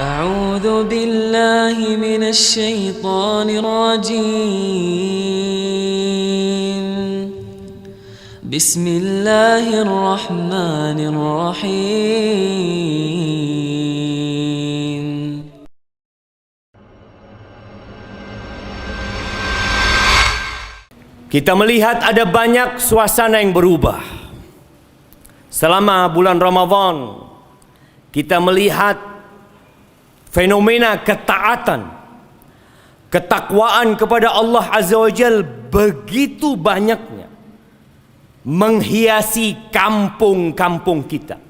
أعوذ بالله من الشيطان الرجيم بسم الله الرحمن الرحيم Kita melihat ada banyak suasana yang berubah. Selama bulan Ramadan, kita melihat fenomena ketaatan, ketakwaan kepada Allah Azza wa Jal begitu banyaknya menghiasi kampung-kampung kita,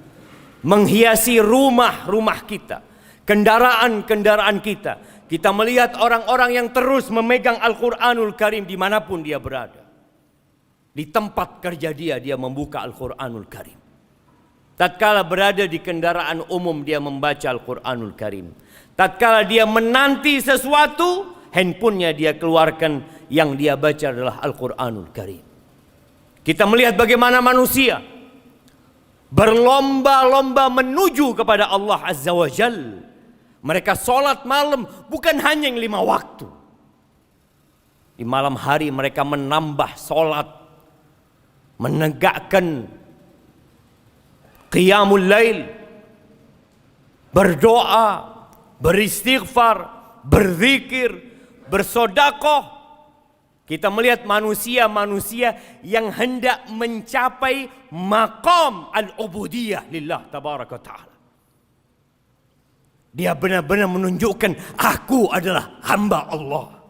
menghiasi rumah-rumah kita, kendaraan-kendaraan kita. Kita melihat orang-orang yang terus memegang Al-Quranul Karim dimanapun dia berada. Di tempat kerja dia membuka Al-Quranul Karim. Tatkala berada di kendaraan umum dia membaca Al-Quranul Karim. Tatkala dia menanti sesuatu, handphonenya dia keluarkan, yang dia baca adalah Al-Quranul Karim. Kita melihat bagaimana manusia berlomba-lomba menuju kepada Allah Azza wa Jal. Mereka sholat malam bukan hanya yang 5 waktu. Di malam hari mereka menambah sholat, menegakkan qiyamul lail, berdoa, beristighfar, berzikir, bersedekah. Kita melihat manusia-manusia yang hendak mencapai maqam al-ubudiyah lillah tabaraka ta'ala. Dia benar-benar menunjukkan, aku adalah hamba Allah.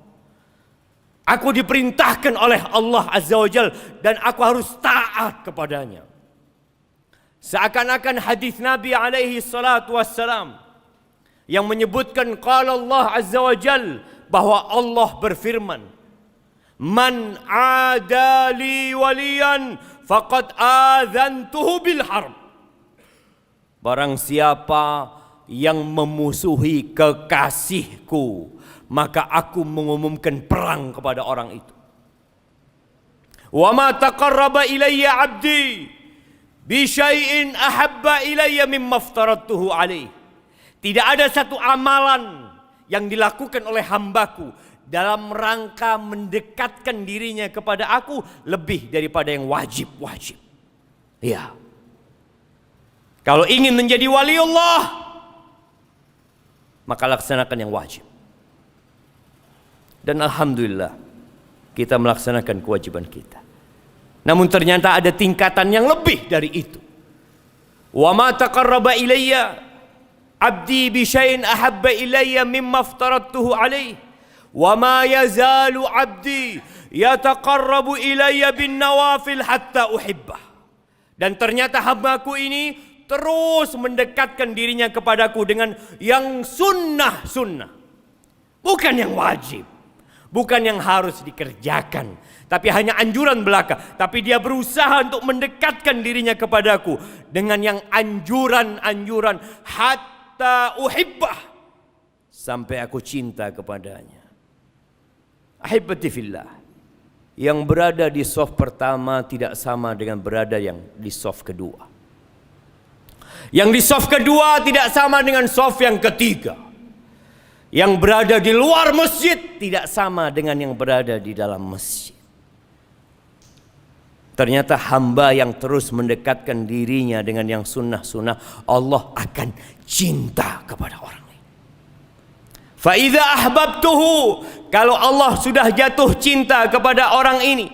Aku diperintahkan oleh Allah Azza wa Jal dan aku harus taat kepadanya. Seakan-akan hadis Nabi alaihi salatu wassalam yang menyebutkan qala Allah Azza wa Jal, bahwa Allah berfirman, man adali waliyan faqad adzantuhu bil harb. Barang siapa yang memusuhi kekasihku, maka aku mengumumkan perang kepada orang itu. Wa ma taqarraba ilayya 'abdi bi syai'in ahabba ilayya mimma aftaradtuhu alaih. Tidak ada satu amalan yang dilakukan oleh hambaku dalam rangka mendekatkan dirinya kepada aku lebih daripada yang wajib-wajib. Ya. Kalau ingin menjadi wali Allah, maka laksanakan yang wajib. Dan alhamdulillah kita melaksanakan kewajiban kita. Namun ternyata ada tingkatan yang lebih dari itu. Wa ma taqarraba ilayya 'abdi bi syai'in ahabba ilayya mimma aftaradtuhu alayhi. Wa ma yazalu 'abdi yataqarrabu ilayya bin nawafil hatta uhibbah. Dan ternyata hambaku ini terus mendekatkan dirinya kepadaku dengan yang sunnah-sunnah. Bukan yang wajib. Bukan yang harus dikerjakan. Tapi hanya anjuran belaka. Tapi dia berusaha untuk mendekatkan dirinya kepadaku dengan yang anjuran-anjuran. Hatta uhibbah. Sampai aku cinta kepadanya. Ahibati fillah. Yang berada di saf pertama tidak sama dengan berada yang di saf kedua. Yang di saf kedua tidak sama dengan saf yang ketiga. Yang berada di luar masjid tidak sama dengan yang berada di dalam masjid. Ternyata hamba yang terus mendekatkan dirinya dengan yang sunnah-sunnah, Allah akan cinta kepada orang ini. Fa idza ahbabtuhu, kalau Allah sudah jatuh cinta kepada orang ini,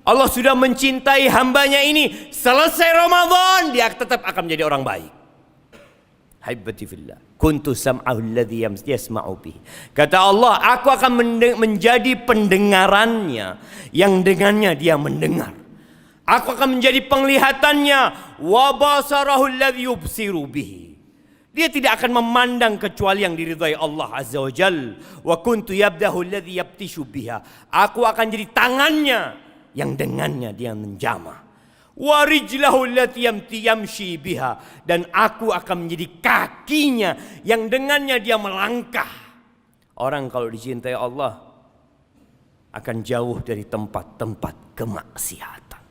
Allah sudah mencintai hambanya ini, selesai Ramadan dia tetap akan menjadi orang baik. Haibati fillah, kuntu sam'ahu alladhi yasma'u bih. Kata Allah, aku akan menjadi pendengarannya yang dengannya dia mendengar. Aku akan menjadi penglihatannya, wa basarahu alladhi yubsiru bih. Dia tidak akan memandang kecuali yang diridhai Allah Azza wa Jal. Wa kuntu yabdahu alladhi yabtishu biha. Aku akan jadi tangannya yang dengannya dia menjamah. Wa rijlahu allati yamshi biha, dan aku akan menjadi kakinya yang dengannya dia melangkah. Orang kalau dicintai Allah akan jauh dari tempat-tempat kemaksiatan.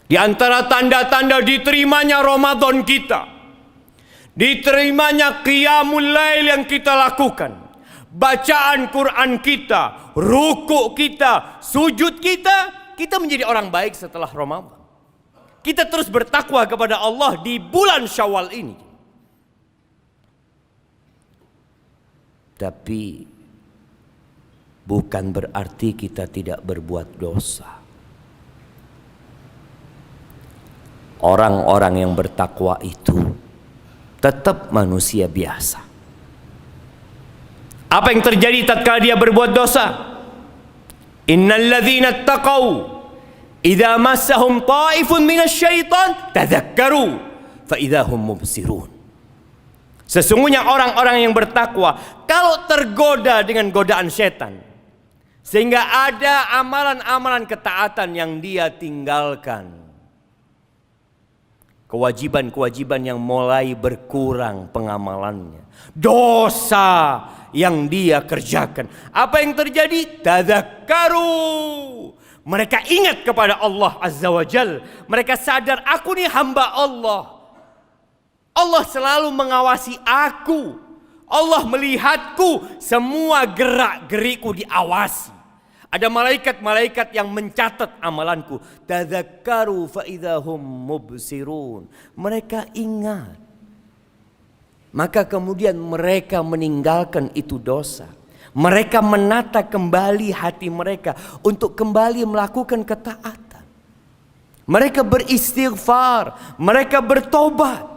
Di antara tanda-tanda diterimanya Ramadan kita, diterimanya qiyamul lail yang kita lakukan, bacaan Quran kita, rukuk kita, sujud kita, kita menjadi orang baik setelah Ramadan. Kita terus bertakwa kepada Allah di bulan Syawal ini. Tapi bukan berarti kita tidak berbuat dosa. Orang-orang yang bertakwa itu tetap manusia biasa. Apa yang terjadi tatkala dia berbuat dosa? Innal ladzina taqaw idza massahum ta'ifun minasyaitan tadzakkaru fa idzahum mubsirun. Sesungguhnya orang-orang yang bertakwa kalau tergoda dengan godaan setan, sehingga ada amalan-amalan ketaatan yang dia tinggalkan, kewajiban-kewajiban yang mulai berkurang pengamalannya, dosa yang dia kerjakan, apa yang terjadi? Tadzakkaru. Mereka ingat kepada Allah Azza wa Jal. Mereka sadar, aku nih hamba Allah. Allah selalu mengawasi aku. Allah melihatku. Semua gerak-geriku diawasi. Ada malaikat-malaikat yang mencatat amalanku. Tadzakkaru fa idzahum mubsirun. Mereka ingat. Maka kemudian mereka meninggalkan itu dosa. Mereka menata kembali hati mereka untuk kembali melakukan ketaatan. Mereka beristighfar, mereka bertobat.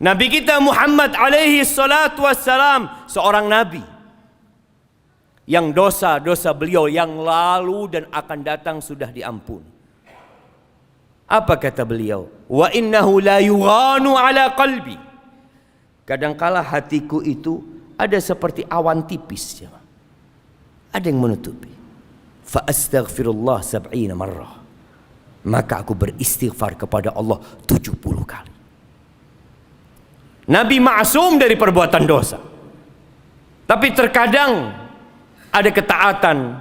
Nabi kita Muhammad alaihi salatu wassalam, seorang nabi yang dosa-dosa beliau yang lalu dan akan datang sudah diampuni. Apa kata beliau? Wa innahu la yughanu ala qalbi. Kadangkala hatiku itu ada seperti awan tipis, ya. Ada yang menutupi. Fa astaghfirullah 70 marrah. Maka aku beristighfar kepada Allah 70 kali. Nabi ma'sum dari perbuatan dosa. Tapi terkadang ada ketaatan,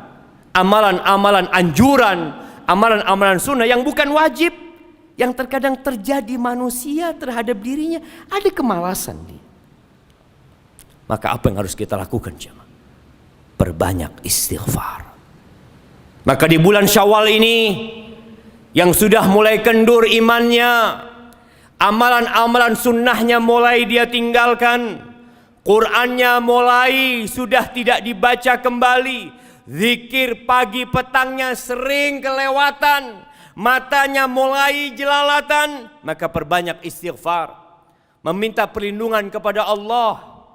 amalan-amalan anjuran, amalan-amalan sunnah yang bukan wajib, yang terkadang terjadi manusia terhadap dirinya, ada kemalasan dia. Maka apa yang harus kita lakukan, jemaah? Perbanyak istighfar. Maka di bulan Syawal ini yang sudah mulai kendur imannya, amalan-amalan sunnahnya mulai dia tinggalkan, Qur'annya mulai sudah tidak dibaca kembali, zikir pagi petangnya sering kelewatan, matanya mulai jelalatan, maka perbanyak istighfar, meminta perlindungan kepada Allah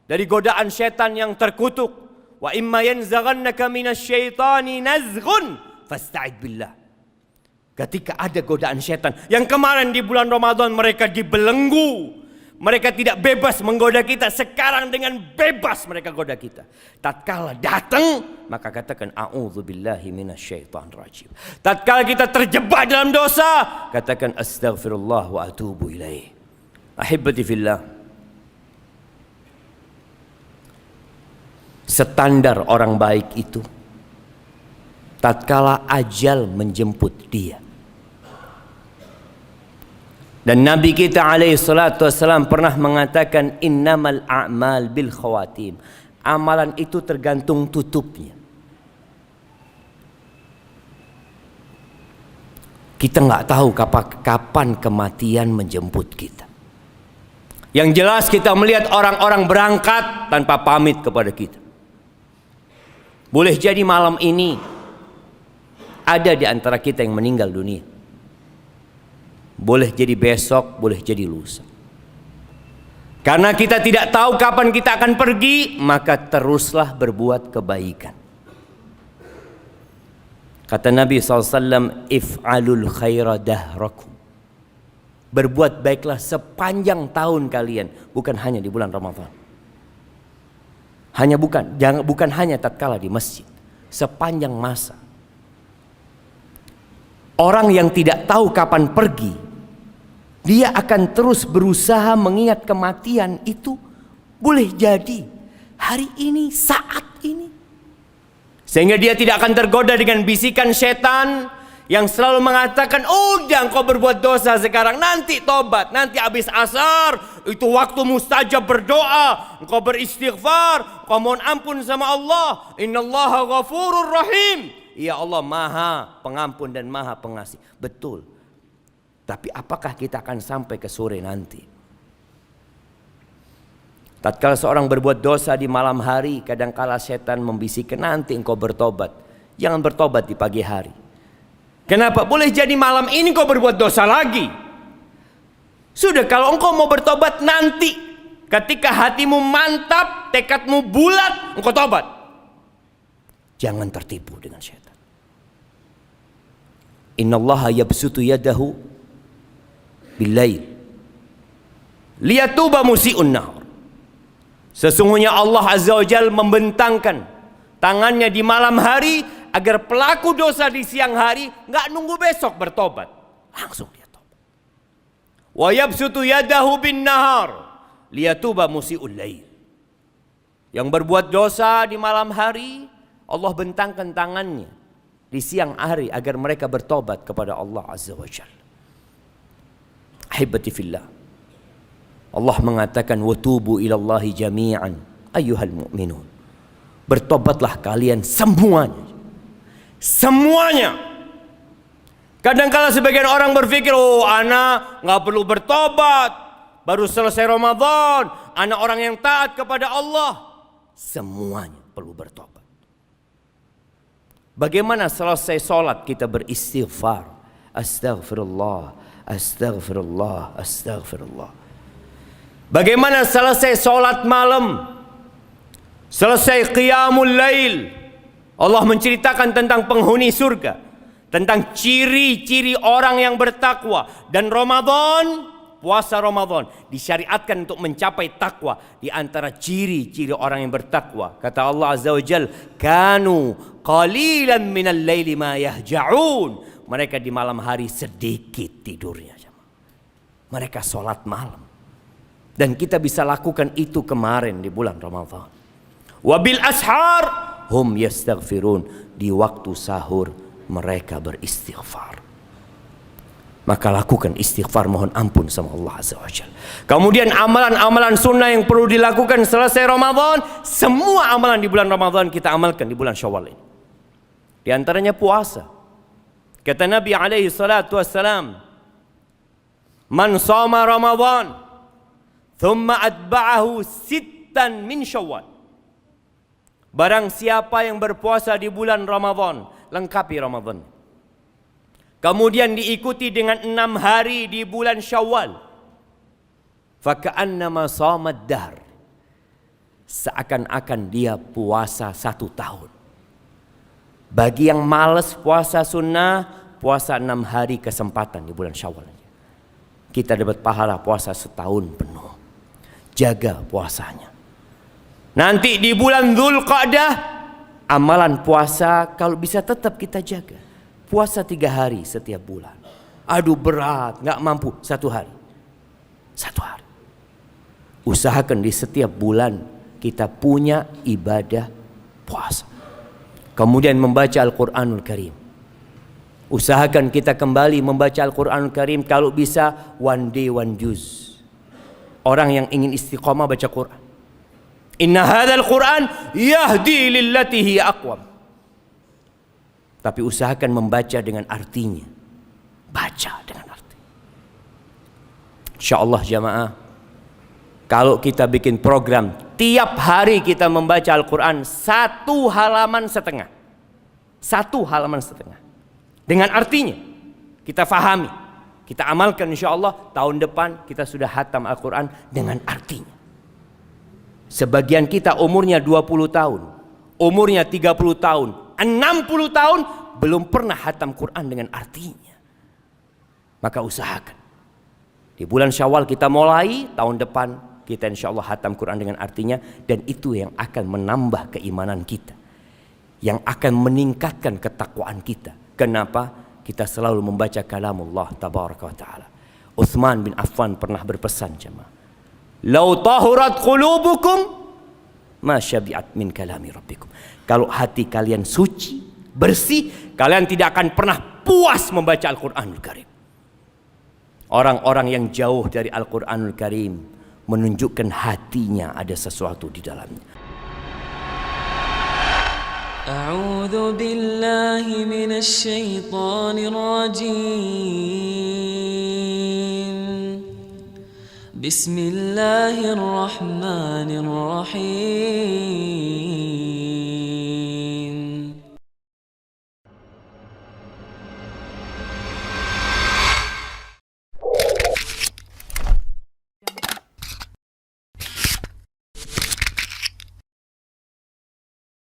dari godaan setan yang terkutuk. Wa imma yanzaghannaka minasyaitani nazghun fasta'id billah. Ketika ada godaan setan yang kemarin di bulan Ramadan mereka dibelenggu, mereka tidak bebas menggoda kita, sekarang dengan bebas mereka goda kita. Tatkala datang maka katakan a'udzubillahi minasyaitonir rajim. Tatkala kita terjebak dalam dosa, katakan astaghfirullah wa atubu ilaih. Ahibbati fillah, standar orang baik itu tatkala ajal menjemput dia. Dan Nabi kita alaihi salatu wassalam pernah mengatakan innamal a'mal bil khawatim. Amalan itu tergantung tutupnya. Kita nggak tahu kapan kematian menjemput kita. Yang jelas kita melihat orang-orang berangkat tanpa pamit kepada kita. Boleh jadi malam ini ada di antara kita yang meninggal dunia. Boleh jadi besok, boleh jadi lusa. Karena kita tidak tahu kapan kita akan pergi, maka teruslah berbuat kebaikan. Kata Nabi SAW, if'alul khaira dahrakum. Berbuat baiklah sepanjang tahun kalian, bukan hanya di bulan Ramadan. Bukan hanya tatkala di masjid, sepanjang masa. Orang yang tidak tahu kapan pergi, dia akan terus berusaha mengingat kematian itu. Boleh jadi hari ini, saat ini, sehingga dia tidak akan tergoda dengan bisikan setan yang selalu mengatakan, udah engkau berbuat dosa sekarang, nanti tobat, nanti habis asar, itu waktu mustajab berdoa, engkau beristighfar, engkau mohon ampun sama Allah. Innallaha ghafurur rahim. Ya Allah maha pengampun dan maha pengasih. Betul. Tapi apakah kita akan sampai ke sore nanti? Tatkala seorang berbuat dosa di malam hari, kadangkala setan membisikkan, nanti engkau bertobat. Jangan bertobat di pagi hari. Kenapa? Boleh jadi malam ini engkau berbuat dosa lagi. Sudah, kalau engkau mau bertobat nanti, ketika hatimu mantap, tekadmu bulat, engkau tobat. Jangan tertipu dengan setan. Innallaha yabsutu yadahu bil-lail liyatuba musii'un nahar. Sesungguhnya Allah Azza wa Jalla membentangkan tangannya di malam hari agar pelaku dosa di siang hari nggak nunggu besok bertobat, langsung dia tobat. Wa yabsutu yadahu bin nahar liyatuba musii'ul lail. Yang berbuat dosa di malam hari, Allah bentangkan tangannya di siang hari agar mereka bertobat kepada Allah Azza wa Jalla. Ahibati fillah, Allah mengatakan, watubu ilallahi jami'an ayyuhal mu'minun. Bertobatlah kalian semuanya. Semuanya. Kadang-kala sebagian orang berpikir, oh ana nggak perlu bertobat, baru selesai Ramadan, ana orang yang taat kepada Allah. Semuanya perlu bertobat. Bagaimana selesai sholat kita beristighfar, astaghfirullah, astaghfirullah, astaghfirullah. Bagaimana selesai sholat malam, selesai qiyamul lail, Allah menceritakan tentang penghuni surga, tentang ciri-ciri orang yang bertakwa. Dan Ramadan, puasa Ramadan disyariatkan untuk mencapai takwa. Di antara ciri-ciri orang yang bertakwa, kata Allah Azza wa Jalla, kanu qalilan minal laili ma yahja'un. Mereka di malam hari sedikit tidurnya. Mereka sholat malam. Dan kita bisa lakukan itu kemarin di bulan Ramadan. Wabil ashar hum yastaghfirun. Di waktu sahur mereka beristighfar. Maka lakukan istighfar, mohon ampun sama Allah Azza wa Jalla. Kemudian amalan-amalan sunnah yang perlu dilakukan selesai Ramadan. Semua amalan di bulan Ramadan kita amalkan di bulan Syawal ini. Di antaranya puasa. Kata Nabi alaihi salatu wassalam, man shoma Ramadan thumma atba'ahu sittan min Syawal. Barang siapa yang berpuasa di bulan Ramadan, lengkapi Ramadan, kemudian diikuti dengan 6 hari di bulan Syawal, faka'annama shamad dahr, seakan-akan dia puasa 1 tahun. Bagi yang malas puasa sunnah, puasa 6 hari kesempatan di bulan Syawal, kita dapat pahala puasa setahun penuh. Jaga puasanya. Nanti di bulan Dzulqa'dah, amalan puasa kalau bisa tetap kita jaga. Puasa 3 hari setiap bulan. Aduh berat, nggak mampu 1 hari. 1 hari. Usahakan di setiap bulan kita punya ibadah puasa. Kemudian membaca Al-Quranul Karim. Usahakan kita kembali membaca Al-Quranul Karim, kalau bisa 1 day 1 juz. Orang yang ingin istiqamah baca Quran. Inna hadzal Quran yahdi lillati hiya aqwam. Tapi usahakan membaca dengan artinya. Baca dengan arti. Insyaallah jamaah, kalau kita bikin program tiap hari kita membaca Al-Quran 1 halaman setengah. 1 halaman setengah. Dengan artinya kita fahami. Kita amalkan insyaallah, tahun depan kita sudah hatam Al-Quran dengan artinya. Sebagian kita umurnya 20 tahun, umurnya 30 tahun, 60 tahun belum pernah hatam Quran dengan artinya. Maka usahakan. Di bulan Syawal kita mulai, tahun depan kita insyaallah hatam Quran dengan artinya. Dan itu yang akan menambah keimanan kita, yang akan meningkatkan ketakwaan kita. Kenapa? Kita selalu membaca kalamullah tabaraka wa ta'ala. Utsman bin Affan pernah berpesan jemaah, "Lau tahurat qulubukum ma syabi'at min kalami rabbikum." Kalau hati kalian suci, bersih, kalian tidak akan pernah puas membaca Al-Quranul Karim. Orang-orang yang jauh dari Al-Quranul Karim menunjukkan hatinya ada sesuatu di dalamnya. A'udzu billahi minasy syaithanir rajim. Bismillahirrahmanirrahim.